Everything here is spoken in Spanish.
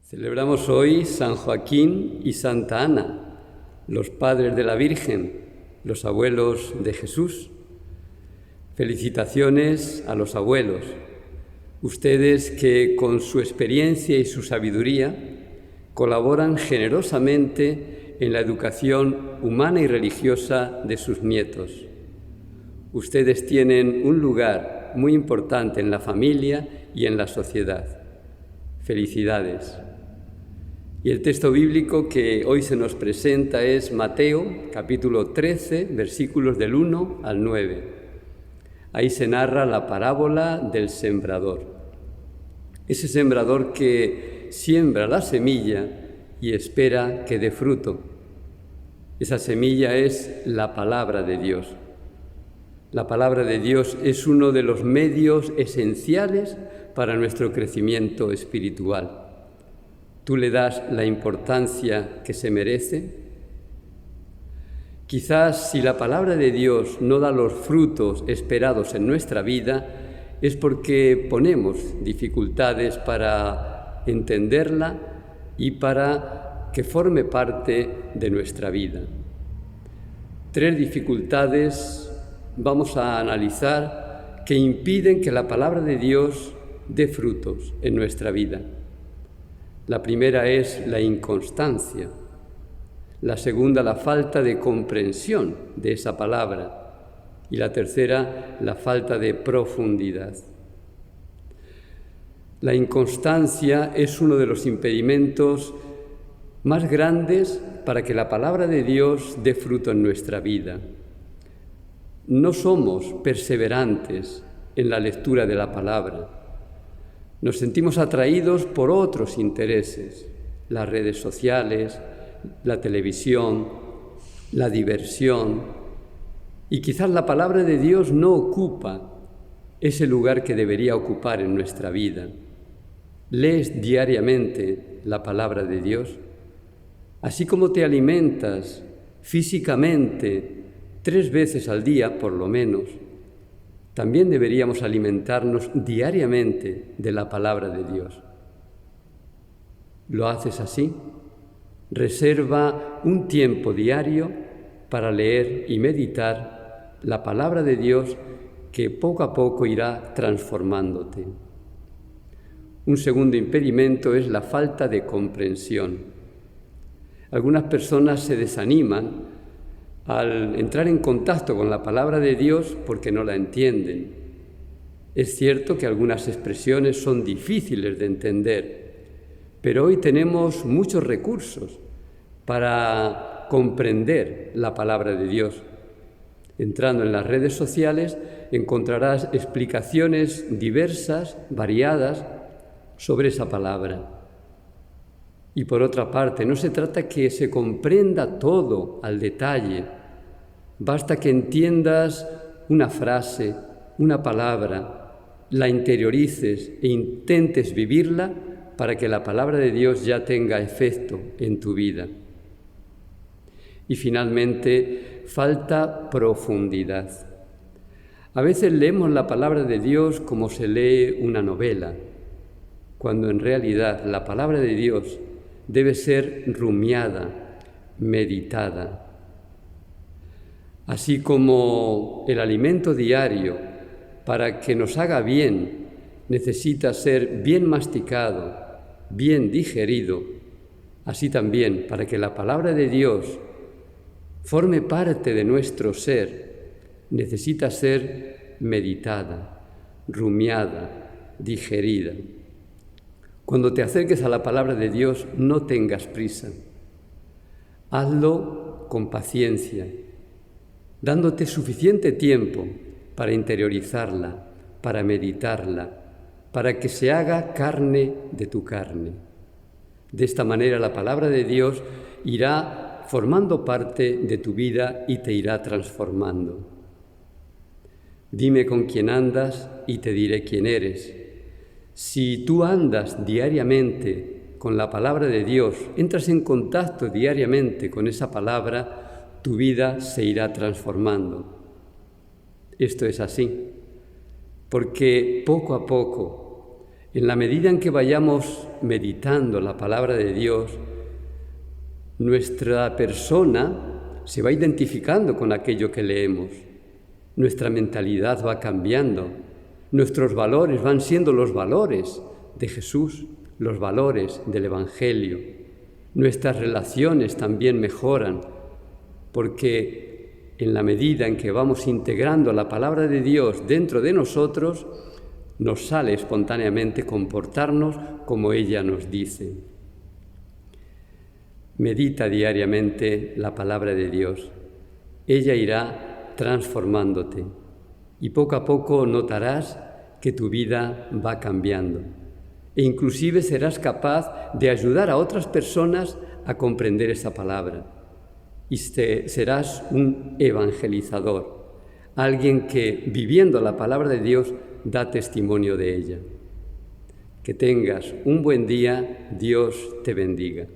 Celebramos hoy San Joaquín y Santa Ana, los padres de la Virgen, los abuelos de Jesús. Felicitaciones a los abuelos, ustedes que con su experiencia y su sabiduría colaboran generosamente en la educación humana y religiosa de sus nietos. Ustedes tienen un lugar muy importante en la familia y en la sociedad. Felicidades. Y el texto bíblico que hoy se nos presenta es Mateo, capítulo 13, versículos del 1 al 9. Ahí se narra la parábola del sembrador. Ese sembrador que siembra la semilla y espera que dé fruto. Esa semilla es la palabra de Dios. La palabra de Dios es uno de los medios esenciales para nuestro crecimiento espiritual. ¿Tú le das la importancia que se merece? Quizás si la palabra de Dios no da los frutos esperados en nuestra vida, es porque ponemos dificultades para entenderla y para que forme parte de nuestra vida. 3 dificultades vamos a analizar que impiden que la palabra de Dios dé frutos en nuestra vida. La primera es la inconstancia, la segunda la falta de comprensión de esa palabra y la tercera la falta de profundidad. La inconstancia es uno de los impedimentos más grandes para que la palabra de Dios dé fruto en nuestra vida. No somos perseverantes en la lectura de la palabra. Nos sentimos atraídos por otros intereses, las redes sociales, la televisión, la diversión, y quizás la palabra de Dios no ocupa ese lugar que debería ocupar en nuestra vida. ¿Lees diariamente la palabra de Dios? Así como te alimentas físicamente 3 veces al día, por lo menos, también deberíamos alimentarnos diariamente de la palabra de Dios. ¿Lo haces así? Reserva un tiempo diario para leer y meditar la palabra de Dios que poco a poco irá transformándote. Un segundo impedimento es la falta de comprensión. Algunas personas se desaniman al entrar en contacto con la palabra de Dios porque no la entienden. Es cierto que algunas expresiones son difíciles de entender, pero hoy tenemos muchos recursos para comprender la palabra de Dios. Entrando en las redes sociales encontrarás explicaciones diversas, variadas, sobre esa palabra. Y por otra parte, no se trata que se comprenda todo al detalle. Basta que entiendas una frase, una palabra, la interiorices e intentes vivirla para que la palabra de Dios ya tenga efecto en tu vida. Y finalmente, falta profundidad. A veces leemos la palabra de Dios como se lee una novela, cuando en realidad la palabra de Dios debe ser rumiada, meditada. Así como el alimento diario, para que nos haga bien, necesita ser bien masticado, bien digerido, así también, para que la palabra de Dios forme parte de nuestro ser, necesita ser meditada, rumiada, digerida. Cuando te acerques a la palabra de Dios, no tengas prisa. Hazlo con paciencia, dándote suficiente tiempo para interiorizarla, para meditarla, para que se haga carne de tu carne. De esta manera la palabra de Dios irá formando parte de tu vida y te irá transformando. Dime con quién andas y te diré quién eres. Si tú andas diariamente con la palabra de Dios, entras en contacto diariamente con esa palabra, tu vida se irá transformando. Esto es así, porque poco a poco En la medida en que vayamos meditando la palabra de Dios, nuestra persona se va identificando con aquello que leemos. Nuestra mentalidad va cambiando. Nuestros valores van siendo los valores de Jesús, los valores del Evangelio. Nuestras relaciones también mejoran, porque en la medida en que vamos integrando la palabra de Dios dentro de nosotros, nos sale espontáneamente comportarnos como ella nos dice. Medita diariamente la palabra de Dios. Ella irá transformándote y poco a poco notarás que tu vida va cambiando e inclusive serás capaz de ayudar a otras personas a comprender esa palabra y serás un evangelizador, alguien que viviendo la palabra de Dios da testimonio de ella. Que tengas un buen día, Dios te bendiga.